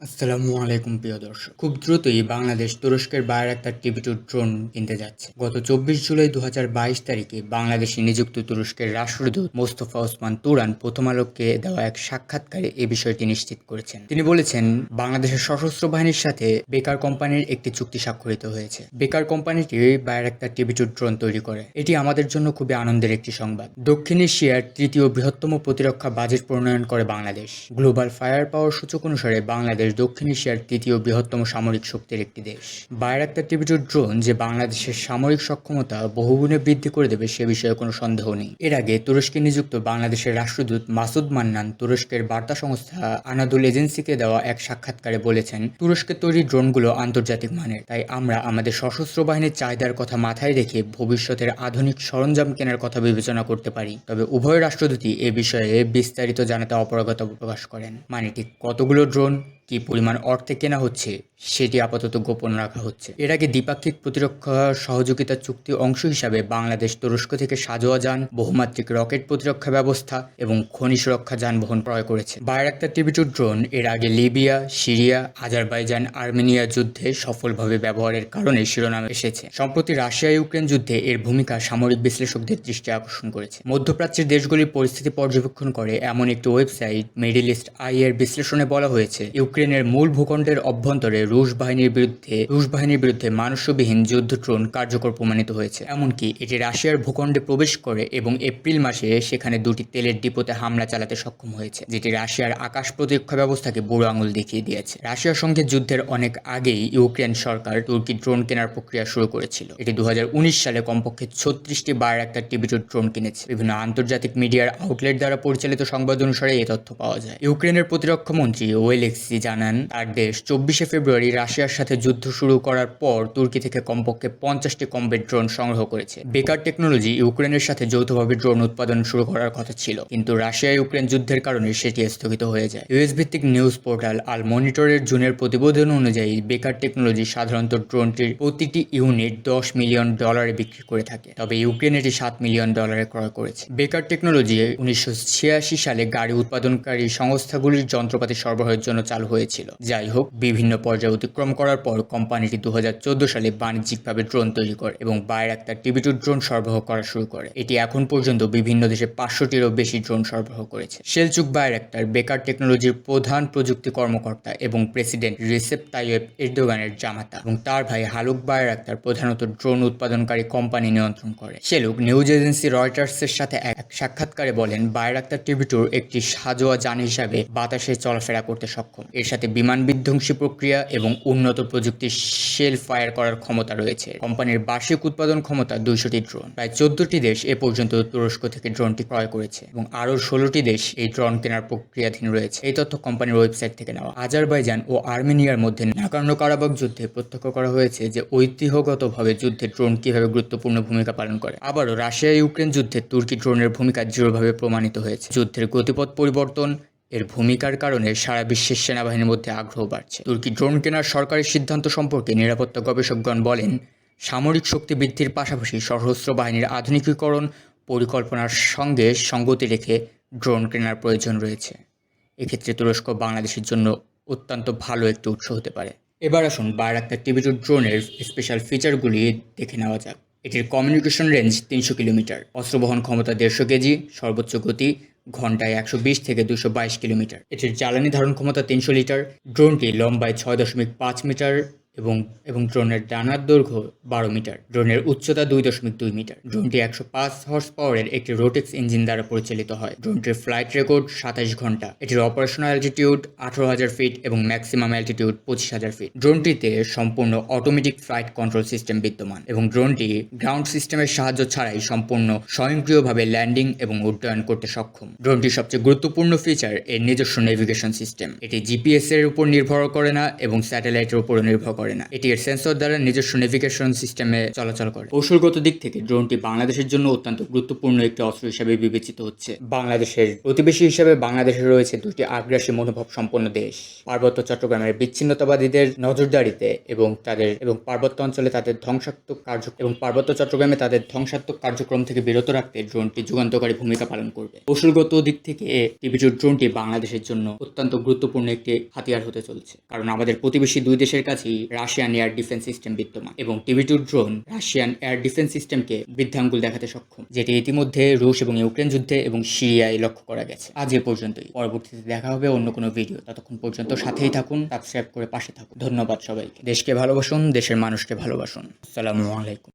আসসালামু আলাইকুম প্রিয় দর্শক। খুব দ্রুতই বাংলাদেশ তুরস্কের বায়রাক্তার TB2 ড্রোন কিনতে যাচ্ছে। গত 24 জুলাই 2022 তারিখে বাংলাদেশে নিযুক্ত তুরস্কের রাষ্ট্রদূত মোস্তফা ওসমান তুরান প্রথম আলোকে দেওয়া এক সাক্ষাৎকারে এ বিষয়টি নিশ্চিত করেছেন। তিনি বলেছেন, বাংলাদেশের সশস্ত্র বাহিনীর সাথে বেকার কোম্পানির একটি চুক্তি স্বাক্ষরিত হয়েছে। বেকার কোম্পানিটি বায়রাক্তার TB2 ড্রোন তৈরি করে। এটি আমাদের জন্য খুবই আনন্দের একটি সংবাদ। দক্ষিণ এশিয়ার তৃতীয় বৃহত্তম প্রতিরক্ষা বাজেট প্রণয়ন করে বাংলাদেশ। গ্লোবাল ফায়ার পাওয়ার সূচক অনুসারে বাংলাদেশ দক্ষিণ এশিয়ার তৃতীয় বৃহত্তম সামরিক শক্তির একটি দেশ। বায়রাক্তার TB2 ড্রোন যে বাংলাদেশের সামরিক সক্ষমতা বহুগুণে বৃদ্ধি করে দেবে সে বিষয়ে কোনো সন্দেহ নেই। এর আগে তুরস্কে নিযুক্ত বাংলাদেশের রাষ্ট্রদূত মাসুদ মান্নান তুরস্কের বার্তা সংস্থা আনাদুল এজেন্সিকে দেওয়া এক সাক্ষাৎকারে বলেছেন, তুরস্কের তৈরি ড্রোনগুলো আন্তর্জাতিক মানের, তাই আমরা আমাদের সশস্ত্র বাহিনীর চাহিদার কথা মাথায় রেখে ভবিষ্যতের আধুনিক সরঞ্জাম কেনার কথা বিবেচনা করতে পারি। তবে উভয় রাষ্ট্রদূতই এ বিষয়ে বিস্তারিত জানাতে অপারগতা প্রকাশ করেন। মানে ঠিক কতগুলো ড্রোন, কি পরিমাণ অর্থে কেনা হচ্ছে সেটি আপাতত গোপন রাখা হচ্ছে। এর আগে দ্বিপাক্ষিক প্রতিরক্ষা সহযোগিতা চুক্তি অংশ হিসাবে বাংলাদেশ তুরস্ক থেকে সাজোয়া যান, বহুমাত্রিক রকেট প্রতিরক্ষা ব্যবস্থা এবং খনি সুরক্ষা যানবাহন ক্রয় করেছে। বায়রাক্তার TB2 ড্রোন এর আগে লিবিয়া, সিরিয়া, আজারবাইজান, আর্মেনিয়া যুদ্ধে সফলভাবে ব্যবহারের কারণে শিরোনামে এসেছে। সম্প্রতি রাশিয়া ইউক্রেন যুদ্ধে এর ভূমিকা সামরিক বিশ্লেষকদের দৃষ্টি আকর্ষণ করেছে। মধ্যপ্রাচ্যের দেশগুলির পরিস্থিতি পর্যবেক্ষণ করে এমন একটি ওয়েবসাইট মিডল ইস্ট আই এর বিশ্লেষণে বলা হয়েছে, ইউক্রেনের মূল ভূখণ্ডের অভ্যন্তরে রুশ বাহিনীর বিরুদ্ধে মানুষবিহীন যুদ্ধ ড্রোন কার্যকর প্রমাণিত হয়েছে। এমনকি এটি রাশিয়ার ভূখণ্ডে প্রবেশ করে এবং এপ্রিল মাসে সেখানে দুটি তেলের ডিপোতে হামলা চালাতে সক্ষম হয়েছে, যেটি রাশিয়ার আকাশ প্রতিরক্ষা ব্যবস্থাকে বুড়ো আঙুল দেখিয়ে দিয়েছে। রাশিয়ার সঙ্গে যুদ্ধের অনেক আগেই ইউক্রেন সরকার তুর্কি ড্রোন কেনার প্রক্রিয়া শুরু করেছিল। এটি 2019 সালে কমপক্ষে 36টি বায়রাক্তার TB2 ড্রোন কিনেছে। বিভিন্ন আন্তর্জাতিক মিডিয়ার আউটলেট দ্বারা পরিচালিত সংবাদ অনুসারে এই তথ্য পাওয়া যায়। ইউক্রেনের প্রতিরক্ষা মন্ত্রী ওয়েলেক্সি জানান, তার দেশ 24 ফেব্রুয়ারি রাশিয়ার সাথে যুদ্ধ শুরু করার পর তুর্কি থেকে কমপক্ষে 50টি কমব্যাট ড্রোন সংগ্রহ করেছে। বেকার টেকনোলজি ইউক্রেনের সাথে যৌথভাবে ড্রোন উৎপাদন শুরু করার কথা ছিল, কিন্তু রাশিয়া ইউক্রেন যুদ্ধের কারণে সেটি স্থগিত হয়ে যায়। ইউএস ভিত্তিক নিউজ পোর্টাল আল মনিটরের জুনের প্রতিবেদন অনুযায়ী বেকার টেকনোলজি সাধারণত ড্রোনটির প্রতিটি ইউনিট $10 মিলিয়ন বিক্রি করে থাকে, তবে ইউক্রেন এটি $7 মিলিয়ন ক্রয় করেছে। বেকার টেকনোলজি 1986 সালে গাড়ি উৎপাদনকারী সংস্থাগুলির যন্ত্রপাতি সরবরাহের জন্য চালু হয়েছিল। যাই হোক, বিভিন্ন পর্যায়ে অতিক্রম করার পর কোম্পানিটি 2014 সালে বাণিজ্যিকভাবে ড্রোন তৈরি করে এবং বায়রাক্তার TB2 ড্রোন সরবরাহ করা শুরু করে। এটি এখন পর্যন্ত বিভিন্ন দেশে 500টিরও বেশি ড্রোন সরবরাহ করেছে। সেলচুক বায়রাক্তার বেকার টেকনোলজির প্রধান প্রযুক্তি কর্মকর্তা এবং প্রেসিডেন্ট রিসেপ তাইয়েপ এরদোগানের জামাতা, এবং তার ভাই হালুক বায়রাক্তার প্রধানত ড্রোন উৎপাদনকারী কোম্পানি নিয়ন্ত্রণ করে। সেলুক নিউজ এজেন্সি রয়টার্সের সাথে এক সাক্ষাৎকারে বলেন, বায়রাক্তার TB2 একটি সাজোয়া যান হিসাবে বাতাসে চলাফেরা করতে সক্ষম। এর সাথে বিমান বিধ্বংসী প্রক্রিয়া এবং উন্নত প্রযুক্তির শেল ফায়ার করার ক্ষমতা রয়েছে। কোম্পানির বার্ষিক উৎপাদন ক্ষমতা 200টি ড্রোন। প্রায় 14টি দেশ এ পর্যন্ত তুরস্ক থেকে ড্রোনটি ক্রয় করেছে এবং আরও 16টি দেশ এই ড্রোন কেনার প্রক্রিয়াধীন রয়েছে। এই তথ্য কোম্পানির ওয়েবসাইট থেকে নেওয়া। আজারবাইজান ও আর্মেনিয়ার মধ্যে নাগোর্নো কারাবাখ যুদ্ধে প্রত্যক্ষ করা হয়েছে যে ঐতিহ্যগতভাবে যুদ্ধে ড্রোন কিভাবে গুরুত্বপূর্ণ ভূমিকা পালন করে। আবারও রাশিয়া ইউক্রেন যুদ্ধে তুর্কি ড্রোনের ভূমিকা দৃঢ়ভাবে প্রমাণিত হয়েছে। যুদ্ধের গতিপথ পরিবর্তন এর ভূমিকার কারণে সারা বিশ্বের সেনাবাহিনীর মধ্যে আগ্রহ বাড়ছে। তুর্কি ড্রোন কেনার সরকারি সিদ্ধান্ত সম্পর্কে নিরাপত্তা গবেষকগণ বলেন, সামরিক শক্তি বৃদ্ধির পাশাপাশি সশস্ত্র বাহিনীর আধুনিকীকরণ পরিকল্পনার সঙ্গে সঙ্গতি রেখে ড্রোন কেনার প্রয়োজন রয়েছে। এক্ষেত্রে তুরস্ক বাংলাদেশের জন্য অত্যন্ত ভালো একটি উৎস হতে পারে। এবার আসুন বায়রাক্তার TB2 ড্রোনের স্পেশাল ফিচারগুলি দেখে নেওয়া যাক। এটির কমিউনিকেশন রেঞ্জ 300 কিলোমিটার, অস্ত্র বহন ক্ষমতা 150 কেজি, সর্বোচ্চ গতি ঘন্টায় 120 থেকে 222 কিলোমিটার। এটির জ্বালানি ধারণ ক্ষমতা 300 লিটার। ড্রোনটি লম্বায় 6.5 মিটার এবং ড্রোনের ডানার দৈর্ঘ্য 12 মিটার। ড্রোনের উচ্চতা 2.2 মিটার। ড্রোনটি 105 হর্স পাওয়ারের একটি রোটেক্স ইঞ্জিন দ্বারা পরিচালিত হয়। ড্রোনটির ফ্লাইট রেকর্ড 27 ঘন্টা। এটির অপারেশনাল অ্যালটিটিউড 18,000 ফিট এবং ম্যাক্সিমাম অ্যালটিটিউড 25,000 ফিট। ড্রোনটিতে সম্পূর্ণ অটোমেটিক ফ্লাইট কন্ট্রোল সিস্টেম বিদ্যমান এবং ড্রোনটি গ্রাউন্ড সিস্টেমের সাহায্য ছাড়াই সম্পূর্ণ স্বয়ংক্রিয়ভাবে ল্যান্ডিং এবং উড্ডয়ন করতে সক্ষম। ড্রোনটির সবচেয়ে গুরুত্বপূর্ণ ফিচার এর নিজস্ব নেভিগেশন সিস্টেম। এটি জিপিএস এর উপর নির্ভর করে না এবং স্যাটেলাইটের উপর নির্ভর করে করে না, এটি এর সেন্সর দ্বারা নিজস্ব নেভিগেশন সিস্টেমে চলাচল করে। কৌশলগত দিক থেকে ড্রোনটি বাংলাদেশের জন্য অত্যন্ত গুরুত্বপূর্ণ একটি অস্ত্র হিসেবে বিবেচিত হচ্ছে। বাংলাদেশের প্রতিবেশী হিসেবে বাংলাদেশে রয়েছে দুটি আগ্রাসী মনোভাব সম্পন্ন দেশ। পার্বত্য চট্টগ্রামের বিচ্ছিন্নতাবাদীদের নজরদারিতে এবং পার্বত্য অঞ্চলে তাদের ধ্বংসাত্মক কার্যক্রম থেকে বিরত রাখতে ড্রোনটি যুগান্তকারী ভূমিকা পালন করবে। কৌশলগত দিক থেকে TB2 ড্রোনটি বাংলাদেশের জন্য অত্যন্ত গুরুত্বপূর্ণ একটি হাতিয়ার হতে চলেছে, কারণ আমাদের প্রতিবেশী দুই দেশের কাছেই রাশিয়ান এয়ার ডিফেন্স সিস্টেম বিদ্যমান এবং TB2 drone Russian air defence সিস্টেমকে বৃদ্ধাঙ্গুল দেখাতে সক্ষম, যেটি ইতিমধ্যে রুশ এবং ইউক্রেন যুদ্ধে এবং সিরিয়ায় লক্ষ্য করা গেছে। আজ এ পর্যন্তই, পরবর্তীতে দেখা হবে অন্য কোনো ভিডিও। ততক্ষণ পর্যন্ত সাথেই থাকুন, সাবস্ক্রাইব করে পাশে থাকুন। ধন্যবাদ সবাইকে। দেশকে ভালোবাসুন, দেশের মানুষকে ভালোবাসুন। আসসালামু আলাইকুম।